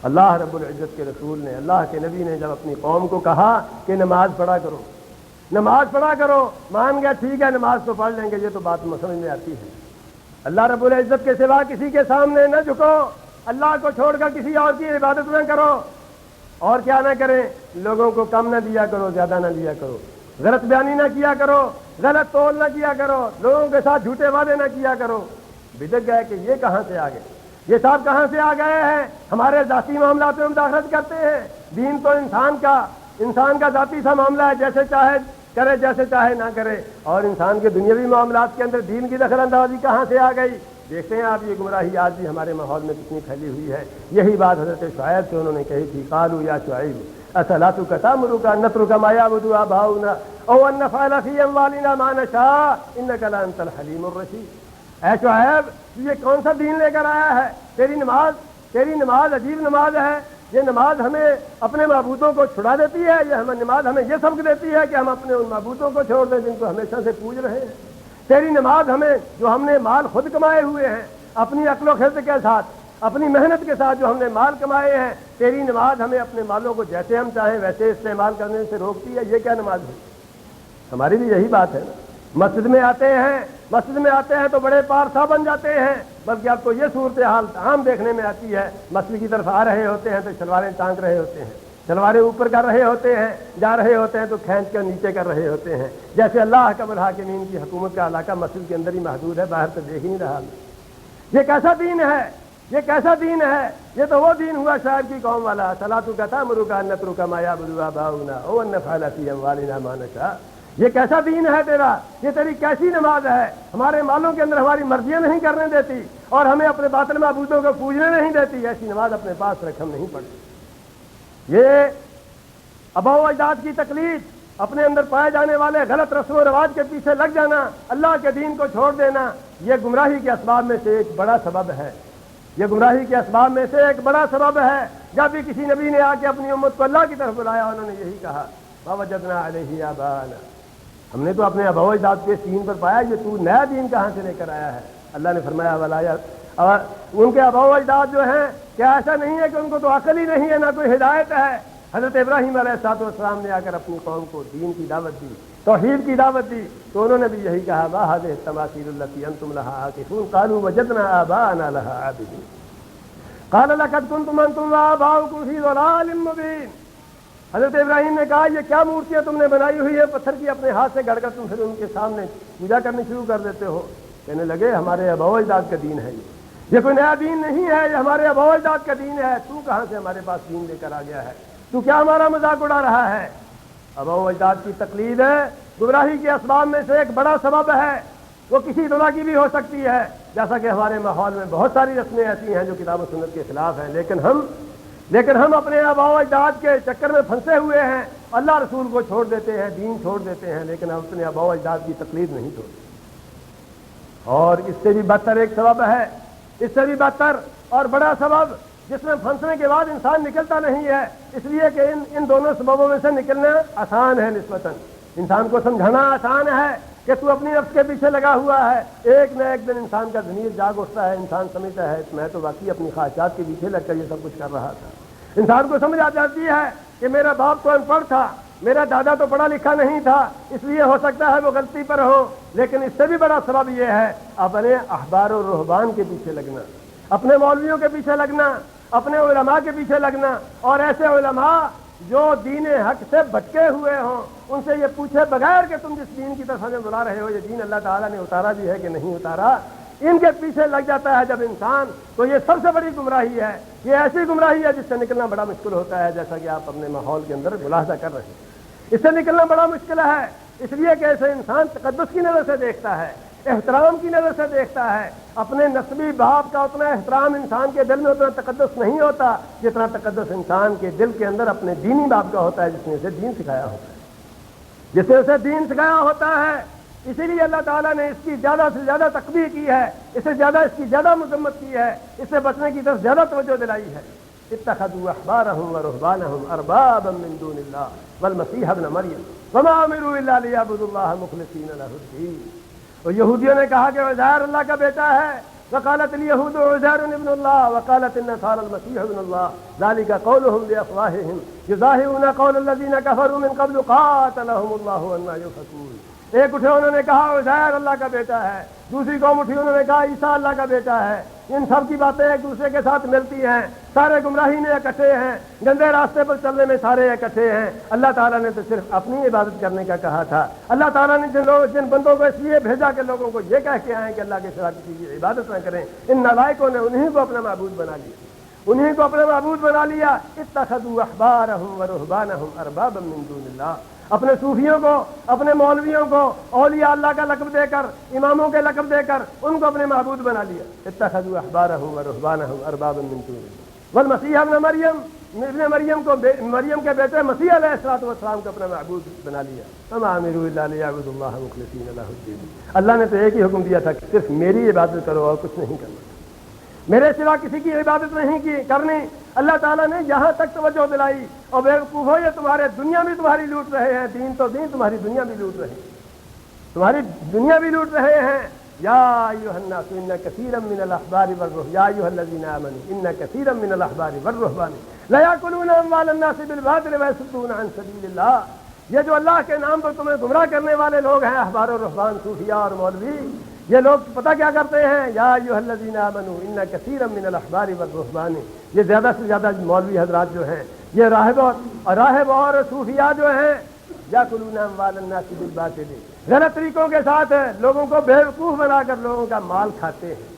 اللہ رب العزت کے رسول نے، اللہ کے نبی نے جب اپنی قوم کو کہا کہ نماز پڑھا کرو، نماز پڑھا کرو، مان گیا ٹھیک ہے نماز تو پڑھ لیں گے، یہ تو بات سمجھ میں آتی ہے۔ اللہ رب العزت کے سوا کسی کے سامنے نہ جھکو، اللہ کو چھوڑ کر کسی اور کی عبادت نہ کرو، اور کیا نہ کریں، لوگوں کو کم نہ دیا کرو، زیادہ نہ دیا کرو، غلط بیانی نہ کیا کرو، غلط تول نہ کیا کرو، لوگوں کے ساتھ جھوٹے وعدے نہ کیا کرو۔ بدک گئے کہ یہ کہاں سے آ گئے، یہ صاحب کہاں سے آ گئے ہیں، ہمارے ذاتی معاملات میں مداخلت کرتے ہیں۔ دین تو انسان کا ذاتی سا معاملہ ہے، جیسے چاہے کرے جیسے چاہے نہ کرے، اور انسان کے دنیاوی معاملات کے اندر دین کی دخل اندازی کہاں سے آ گئی؟ دیکھتے ہیں آپ یہ گمراہی آج بھی ہمارے ماحول میں کتنی پھیلی ہوئی ہے۔ یہی بات حضرت شعیب سے انہوں نے کہی تھی، قالوا یا شعیب اصلاتک تأمرک ان نترک ما یعبد آباؤنا او ان نفعل فی اموالنا ما نشاء انک لانت الحلیم الرشید۔ اے شعیب، یہ کون سا دین لے کر آیا ہے؟ تیری نماز عجیب نماز ہے۔ یہ نماز ہمیں اپنے معبودوں کو چھڑا دیتی ہے، نماز ہمیں یہ سبق دیتی ہے کہ ہم اپنے ان معبودوں کو چھوڑ دیں جن کو ہمیشہ سے پوج رہے ہیں۔ تیری نماز ہمیں، جو ہم نے مال خود کمائے ہوئے ہیں، اپنی عقل و خرد کے ساتھ، اپنی محنت کے ساتھ جو ہم نے مال کمائے ہیں، تیری نماز ہمیں اپنے مالوں کو جیسے ہم چاہیں ویسے استعمال کرنے سے روکتی ہے۔ یہ کیا نماز ہے؟ ہماری بھی یہی بات ہے نا۔ مسجد میں آتے ہیں تو بڑے پارسا بن جاتے ہیں، بلکہ اب تو یہ صورتحال عام دیکھنے میں آتی ہے، مسجد کی طرف آ رہے ہوتے ہیں تو شلواریں ٹانگ رہے ہوتے ہیں، شلواریں اوپر کر رہے ہوتے ہیں، جا رہے ہوتے ہیں تو کھینچ کر نیچے کر رہے ہوتے ہیں، جیسے اللہ حکم الحاکمین کی حکومت کا علاقہ مسجد کے اندر ہی محدود ہے، باہر تو دیکھ ہی نہیں رہا۔ یہ کیسا دین ہے؟ یہ کیسا دین ہے؟ یہ تو وہ دین ہوا شاعر کی قوم والا، صلاتک تأمرک ان نترک ما یعبد آباؤنا او ان نفعل فی اموالنا ما نشاء۔ یہ کیسا دین ہے تیرا؟ یہ تیری کیسی نماز ہے؟ ہمارے مالوں کے اندر ہماری مرضیاں نہیں کرنے دیتی اور ہمیں اپنے باطل معبودوں کو پوجنے نہیں دیتی۔ ایسی نماز اپنے پاس رکھ، ہم نہیں پڑھتے۔ یہ آباء و اجداد کی تقلید، اپنے اندر پائے جانے والے غلط رسم و رواج کے پیچھے لگ جانا، اللہ کے دین کو چھوڑ دینا، یہ گمراہی کے اسباب میں سے ایک بڑا سبب ہے۔ یہ گمراہی کے اسباب میں سے ایک بڑا سبب ہے۔ جب بھی کسی نبی نے آ کے اپنی امت کو اللہ کی طرف بلایا، انہوں نے یہی کہا، وَوَجَدْنَا عَلَيْهِ آبَاءَنَا، ہم نے تو اپنے آباء و اجداد کے دین پر پایا، یہ تو نیا دین کہاں سے لے کر آیا ہے؟ اللہ نے فرمایا اور ان کے آباء و اجداد جو ہیں، کیا ایسا نہیں ہے کہ ان کو تو عقل ہی نہیں ہے، نہ کوئی ہدایت ہے؟ حضرت ابراہیم علیہ السلام نے آ کر اپنی قوم کو دین کی دعوت دی، توحید کی دعوت دی، تو انہوں نے بھی یہی کہا ما هذه التماثيل التي انتم لها عاكفون قالوا وجدنا آباءنا لها عابدين قال لقد كنتم انتم وآباؤكم في ضلال مبين۔ حضرت ابراہیم نے کہا یہ کیا مورتیاں تم نے بنائی ہوئی ہے پتھر کی، اپنے ہاتھ سے گڑھ کر تم پھر ان کے سامنے پوجا کرنی شروع کر دیتے ہو؟ کہنے لگے ہمارے آباء و اجداد کا دین ہے، یہ کوئی نیا دین نہیں ہے، یہ ہمارے آباء و اجداد کا دین ہے، تو کہاں سے ہمارے پاس دین لے کر آ گیا ہے؟ تو کیا ہمارا مذاق اڑا رہا ہے؟ آباء و اجداد کی تقلید ہے گمراہی کے اسباب میں سے ایک بڑا سبب ہے، وہ کسی طرح کی بھی ہو سکتی ہے، جیسا کہ ہمارے ماحول میں بہت ساری رسمیں ایسی ہیں جو کتاب و سنت کے خلاف ہیں، لیکن ہم اپنے آباء و اجداد کے چکر میں پھنسے ہوئے ہیں، اللہ رسول کو چھوڑ دیتے ہیں، دین چھوڑ دیتے ہیں، لیکن ہم اپنے آباء و اجداد کی تقلید نہیں چھوڑتے۔ اور اس سے بھی بدتر ایک سبب ہے، اس سے بھی بدتر اور بڑا سبب جس میں پھنسنے کے بعد انسان نکلتا نہیں ہے، اس لیے کہ ان دونوں سببوں میں سے نکلنا آسان ہے نسبتاً، انسان کو سمجھانا آسان ہے کہ تو اپنی نفس کے پیچھے لگا ہوا ہے، ایک نہ ایک دن انسان کا ضمیر جاگ اٹھتا ہے، انسان سمجھتا ہے میں تو واقعی اپنی خواہشات کے پیچھے لگ کر یہ سب کچھ کر رہا تھا۔ انسان کو سمجھ آ جاتی ہے کہ میرا باپ تو ان پڑھ تھا، میرا دادا تو پڑھا لکھا نہیں تھا، اس لیے ہو سکتا ہے وہ غلطی پر ہو، لیکن اس سے بھی بڑا سبب یہ ہے اپنے احبار و رہبان کے پیچھے لگنا، اپنے مولویوں کے پیچھے لگنا، اپنے علماء کے پیچھے لگنا، اور ایسے علماء جو دین حق سے بھٹکے ہوئے ہوں، ان سے یہ پوچھے بغیر کہ تم جس دین کی طرف ہمیں بلا رہے ہو یہ دین اللہ تعالیٰ نے اتارا بھی ہے کہ نہیں اتارا، ان کے پیچھے لگ جاتا ہے جب انسان، تو یہ سب سے بڑی گمراہی ہے، یہ ایسی گمراہی ہے جس سے نکلنا بڑا مشکل ہوتا ہے، جیسا کہ آپ اپنے ماحول کے اندر ملاحظہ کر رہے ہیں، اس سے نکلنا بڑا مشکل ہے، اس لیے کہ ایسے انسان تقدس کی نظر سے دیکھتا ہے، احترام کی نظر سے دیکھتا ہے، اپنے نسبی باپ کا اتنا احترام انسان کے دل میں اتنا تقدس نہیں ہوتا جتنا تقدس انسان کے دل کے اندر اپنے دینی باپ کا ہوتا ہے، جس نے اسے دین سکھایا ہوتا ہے، جس نے اسے دین سکھایا ہوتا ہے۔ اسی لیے اللہ تعالیٰ نے اس کی زیادہ سے زیادہ تقبیح کی ہے، اس کی زیادہ مذمت کی ہے، اس سے بچنے کی طرف زیادہ توجہ دلائی ہے۔ اتخذوا احبارهم ورهبانهم اربابا من دون الله والمسيح ابن مريم وما امروا الا ليعبدوا الله مخلصين له الدين۔ اور یہودیوں نے کہا کہ عزیر اللہ کا بیٹا ہے، وقالت اليهود عزیر ابن الله وقالت النصارى المسيح ابن الله ذلك قولهم بافواههم يضاهئون قول الذين كفروا من قبل قاتلهم الله أنى يؤفكون۔ ایک اٹھے انہوں نے کہا عزیر اللہ کا بیٹا ہے، دوسری قوم اٹھی انہوں نے کہا عیسیٰ اللہ کا بیٹا ہے، ان سب کی باتیں ایک دوسرے کے ساتھ ملتی ہیں، سارے گمراہی میں اکٹھے ہیں، گندے راستے پر چلنے میں سارے اکٹھے ہیں۔ اللہ تعالیٰ نے تو صرف اپنی عبادت کرنے کا کہا تھا، اللہ تعالیٰ نے جن بندوں کو اس لیے بھیجا کہ لوگوں کو یہ کہہ کے آئیں کہ اللہ کے سوا کسی کی عبادت نہ کریں، ان نالائقوں نے انہیں کو اپنا معبود بنا لیا، انہیں کو اپنا معبود بنا لیا۔ اتخذوا احبارهم ورهبانهم اربابا من دون الله، اپنے صوفیوں کو، اپنے مولویوں کو اولیاء اللہ کا لقب دے کر، اماموں کے لقب دے کر ان کو اپنے معبود بنا لیا۔ اتخذوا احبارهم ورهبانهم اربابا من دون الله والمسیح ابن مریم کو مریم کے بیٹے مسیح علیہ السلام کو اپنا معبود بنا لیا۔ وما امروا الا ليعبدوا الله مخلصين له الدين۔ اللہ نے تو ایک ہی حکم دیا تھا کہ صرف میری عبادت کرو اور کچھ نہیں کرنا، میرے سوا کسی کی عبادت نہیں کرنی۔ اللہ تعالیٰ نے یہاں تک توجہ دلائی، اور بیوقوفو یہ تمہارے دنیا بھی تمہاری لوٹ رہے ہیں، دین تو دین تمہاری دنیا بھی لوٹ رہے ہیں، تمہاری دنیا بھی لوٹ رہے ہیں۔ یا ایھا الناس ان کثیرا من الاحبار والرهبان یا ایھا الذین آمنوا ان کثیرا من الاحبار والرهبان لا یاکلون اموال الناس بالباطل ویصدون عن سبیل اللہ۔ یہ جو اللہ کے نام پر تمہیں گمراہ کرنے والے لوگ ہیں، احبار و رہبان، صوفیاء اور مولوی، یہ لوگ پتہ کیا کرتے ہیں؟ یا ایھا الذین آمنوا ان کثیرا من الاحبار والرهبان، یہ زیادہ سے زیادہ مولوی حضرات جو ہیں، یہ راہب اور صوفیاء جو ہیں، یاکلون اموال الناس بالباطل، غلط طریقوں کے ساتھ لوگوں کو بیوقوف بنا کر لوگوں کا مال کھاتے ہیں۔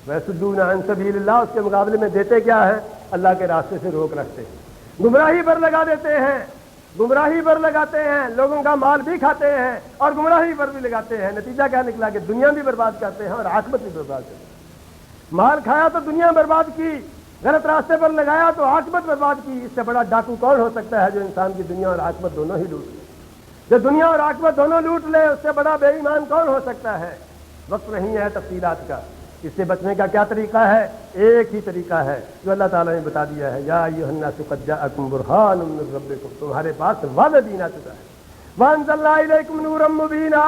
ویصدون عن سبیل اللہ، اس کے مقابلے میں دیتے کیا ہے؟ اللہ کے راستے سے روک رکھتے ہیں، گمراہی پر لگا دیتے ہیں، گمراہی پر لگاتے ہیں، لوگوں کا مال بھی کھاتے ہیں اور گمراہی پر بھی لگاتے ہیں۔ نتیجہ کیا نکلا کہ دنیا بھی برباد کرتے ہیں اور عاقبت بھی برباد کرتے ہیں۔ مال کھایا تو دنیا برباد کی، غلط راستے پر لگایا تو عاقبت برباد کی۔ اس سے بڑا ڈاکو کون ہو سکتا ہے جو انسان کی دنیا اور عاقبت دونوں ہی لوٹ لے؟ جو دنیا اور عاقبت دونوں لوٹ لے اس سے بڑا بے ایمان کون ہو سکتا ہے؟ وقت نہیں ہے تفصیلات کا، اس سے بچنے کا کیا طریقہ ہے؟ ایک ہی طریقہ ہے جو اللہ تعالیٰ نے بتا دیا ہے، یا ایھا الناس قد جاءکم برہان من ربکم، تمہارے پاس واضح دین آ چکا ہے۔ وانزلنا الیکم نورا مبینا،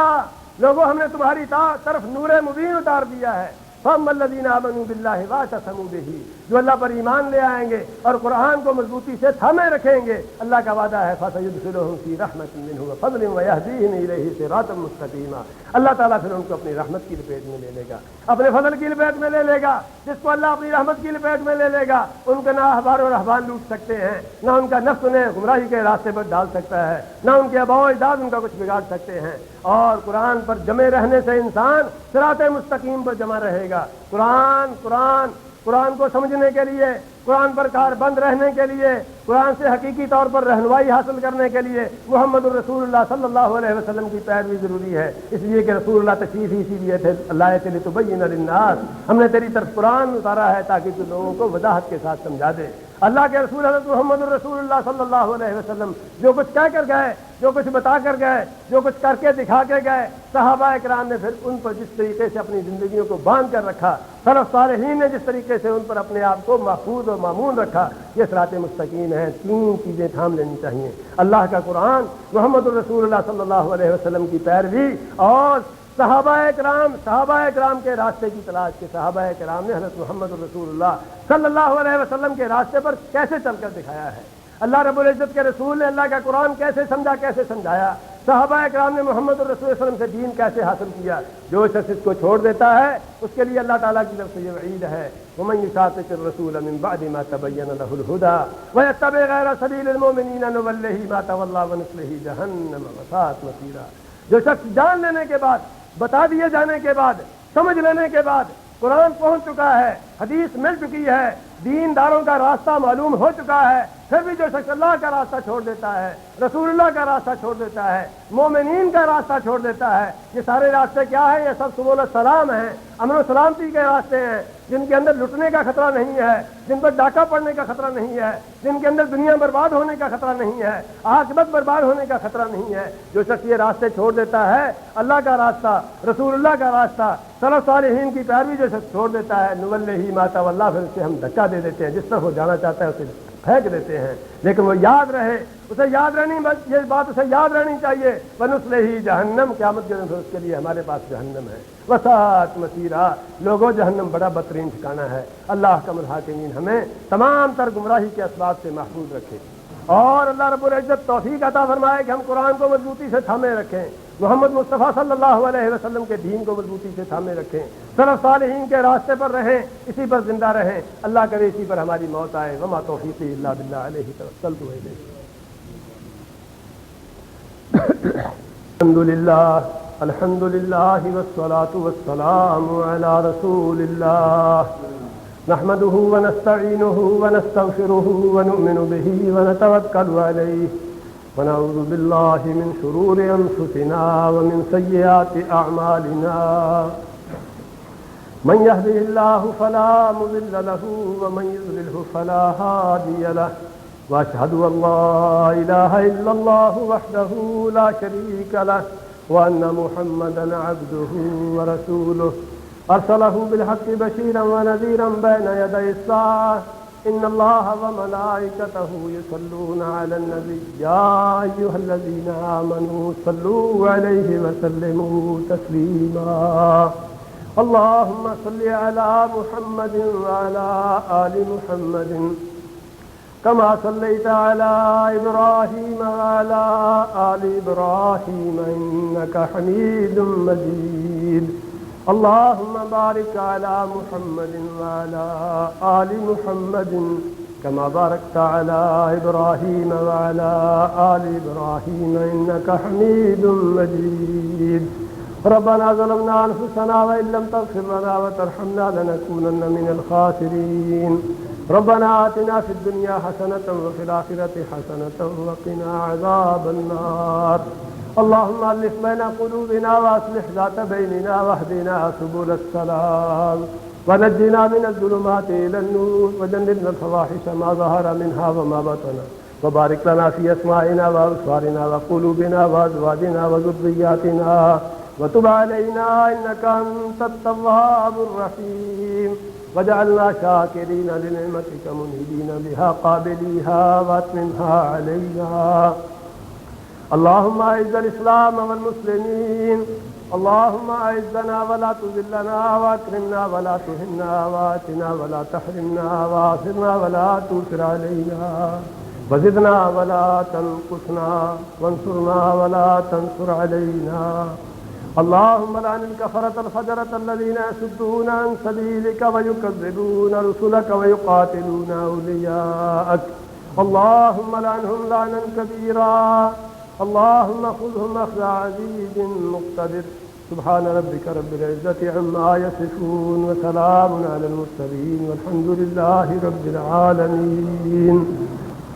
لوگوں ہم نے تمہاری طرف نور مبین اتار دیا ہے۔ فَأَمَّا الَّذِينَ آمَنُوا بِاللَّهِ وَاعْتَصَمُوا بِهِ، جو اللہ پر ایمان لے آئیں گے اور قرآن کو مضبوطی سے تھامے رکھیں گے، اللہ کا وعدہ ہے فَسَيُدْخِلُهُمْ فِي رَحْمَةٍ مِّنْهُ وَفَضْلٍ وَيَهْدِيهِمْ إِلَيْهِ صِرَاطًا مُّسْتَقِيمًا۔ اللہ تعالیٰ پھر ان کو اپنی رحمت کی لپیٹ میں لے لے گا، اپنے فضل کی لپیٹ میں لے لے گا۔ جس کو اللہ اپنی رحمت کی لپیٹ میں لے لے گا، ان کا نہ احبار و رہبان لوٹ سکتے ہیں، نہ ان کا نفس انہیں گمراہی کے راستے پر ڈال سکتا ہے، نہ ان کے آباء و اجداد ان کا کچھ بگاڑ سکتے ہیں۔ اور قرآن پر جمے رہنے سے انسان صراط مستقیم پر جمع رہے گا۔ قرآن کو سمجھنے کے لیے، قرآن پر کار بند رہنے کے لیے، قرآن سے حقیقی طور پر رہنمائی حاصل کرنے کے لیے محمد الرسول اللہ صلی اللہ علیہ وسلم کی پیروی ضروری ہے، اس لیے کہ رسول اللہ تشریف ہی اسی لیے تھے، اللہ تعالی تبین للناس، ہم نے تیری طرف قرآن اتارا ہے تاکہ تو لوگوں کو وضاحت کے ساتھ سمجھا دے۔ اللہ کے رسول حضرت محمد الرسول اللہ صلی اللہ علیہ وسلم جو کچھ کہہ کر گئے، جو کچھ بتا کر گئے، جو کچھ کر کے دکھا کے گئے، صحابہ اکرام نے پھر ان پر جس طریقے سے اپنی زندگیوں کو باندھ کر رکھا، سلف صالحین نے جس طریقے سے ان پر اپنے آپ کو محفوظ و مامون رکھا، یہ صراط مستقیم ہے۔ تین چیزیں تھام لینی چاہیے: اللہ کا قرآن، محمد الرسول اللہ صلی اللہ علیہ وسلم کی پیروی، اور صحابہ اکرام کے راستے کی تلاش کے صحابہ اکرام نے حضرت محمد الرسول اللہ صلی اللہ علیہ وسلم کے راستے پر کیسے چل کر دکھایا ہے۔ اللہ رب العزت کے رسول نے اللہ کا قرآن کیسے سمجھا، کیسے سمجھایا، صحابہ اکرام نے محمد الرسول صلی اللہ علیہ وسلم سے دین کیسے حاصل کیا۔ جو شخص اس کو چھوڑ دیتا ہے اس کے لیے اللہ تعالیٰ کی طرف سے یہ وعید ہے، وَمَن يُشَاقِقِ الرَّسُولَ مِن بَعْدِ مَا تَبَيَّنَ لَهُ الْهُدَىٰ وَيَتَّبِعْ غَيْرَ سَبِيلِ الْمُؤْمِنِينَ نُوَلِّهِ مَا تَوَلَّىٰ وَنُصْلِهِ جَهَنَّمَ وَسَاءَتْ مَصِيرًا۔ جو شخص جان لینے کے بعد، بتا دیے جانے کے بعد، سمجھ لینے کے بعد، قرآن پہنچ چکا ہے، حدیث مل چکی ہے، دینداروں کا راستہ معلوم ہو چکا ہے، پھر بھی جو شخص اللہ کا راستہ چھوڑ دیتا ہے، رسول اللہ کا راستہ چھوڑ دیتا ہے، مومنین کا راستہ چھوڑ دیتا ہے، یہ سارے راستے کیا ہیں؟ یہ سب سبل السلام ہیں، امن و سلامتی کے راستے ہیں، جن کے اندر لٹنے کا خطرہ نہیں ہے، جن پر ڈاکہ پڑنے کا خطرہ نہیں ہے، جن کے اندر دنیا برباد ہونے کا خطرہ نہیں ہے، عاقبت برباد ہونے کا خطرہ نہیں ہے۔ جو شخص یہ راستے چھوڑ دیتا ہے، اللہ کا راستہ، رسول اللہ کا راستہ، سلف صالحین کی پیروی جو شخص چھوڑ دیتا ہے، نوَلِّهِ مَا تَوَلَّىٰ، پھر اسے ہم دھکا دے دیتے ہیں، جس طرف وہ جانا چاہتا ہے اسے پھینک دیتے ہیں۔ لیکن وہ یاد رہے، اسے یاد رہنی، یہ بات اسے یاد رہنی چاہیے، وَنُصْلِهِ جَهَنَّمَ، قیامت کے دن پھر اس کے لیے ہمارے پاس جہنم ہے، وَسَاءَتْ مَصِيرًا، لوگوں جہنم بڑا بدترین ٹھکانہ ہے۔ اللہ احکم الحاکمین ہمیں تمام تر گمراہی کے اسباب سے محفوظ رکھے، اور اللہ رب العزت توفیق عطا فرمائے کہ ہم قرآن کو مضبوطی سے تھامے رکھیں، محمد مصطفیٰ صلی اللہ علیہ وسلم کے دین کو مضبوطی سے تھامے رکھیں، سلف صالحین کے راستے پر رہیں، اسی پر زندہ رہیں۔ اللہ کرے اسی پر ہماری موت آئے۔ وما توفیقی الا باللہ، علیہ توکلت و الیہ۔ الحمد للہ والصلاة والسلام علی رسول اللہ، نحمده ونستعینه ونستغفره ونؤمن به ونتوکل علیہ، ونعوذ باللہ من شرور انفسنا ومن سیئات اعمالنا، من يهده الله فلا مضل له ومن يضلله فلا هادي له، واشهد ان لا اله الا الله وحده لا شريك له، وان محمدا عبده ورسوله، ارسله بالحق بشيرا ونذيرا بين يدي الساعه، ان الله وملائكته يصلون على النبي، يا ايها الذين امنوا صلوا عليه وسلموا تسليما، اللهم صل على محمد وعلى آل محمد كما صليت على إبراهيم وعلى آل إبراهيم إنك حميد مجيد، اللهم بارك على محمد وعلى آل محمد كما باركت على إبراهيم وعلى آل إبراهيم إنك حميد مجيد، ربنا ظلمنا أنفسنا وإن لم تغفر لنا وترحمنا لنكونن من الخاسرين، ربنا آتنا في الدنيا حسنة وفي الآخرة حسنة وقنا عذاب النار، اللهم ألف بين قلوبنا وأصلح ذات بيننا واهدنا سبل السلام، ونجنا من الظلمات إلى النور، وجنبنا الفواحش ما ظهر منها وما بطن، وبارك لنا في أسماعنا وأبصارنا وقلوبنا وأزواجنا وذرياتنا، وتب علينا إنك أنت التواب الرحيم، وجعلنا شاكرين لنعمتك منيبين بها قابليها وأتممها علينا، اللهم أعز الإسلام والمسلمين اللهم أعزنا ولا تذلنا وأكرمنا ولا تهنا وآتنا ولا تحرمنا وآثرنا ولا تؤثر علينا وزدنا ولا تنقصنا وانصرنا ولا تنصر علينا. اللهم لعن الكفرة الفجرة الذين يصدون عن سبيلك ويكذبون رسلك ويقاتلون أولياءك. اللهم لعنهم لعنا كبيرا. اللهم خذهم أخذ عزيز مقتدر. سبحان ربك رب العزة عما يصفون وسلام على المرسلين والحمد لله رب العالمين.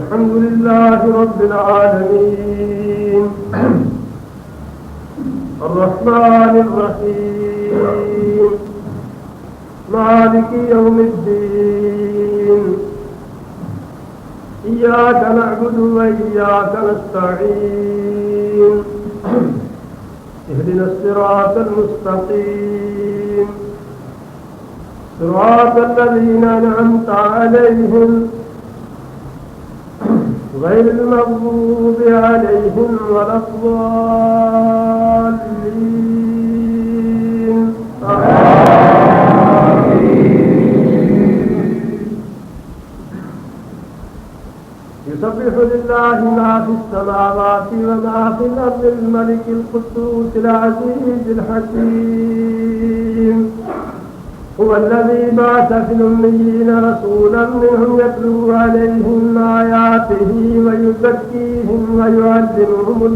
الحمد لله رب العالمين الرحمن الرحيم مالك يوم الدين إياك نعبد وإياك نستعين اهدنا الصراط المستقيم صراط الذين أنعمت عليهم غير المغضوب عليهم ولا الضالين. يسبح لله ما في السماوات وما في الأرض الملك القدوس العزيز الحكيم. هو الذي بعث في الأميين رسولا منهم يتلو عليهم آياته ويزكيهم ويعلمهم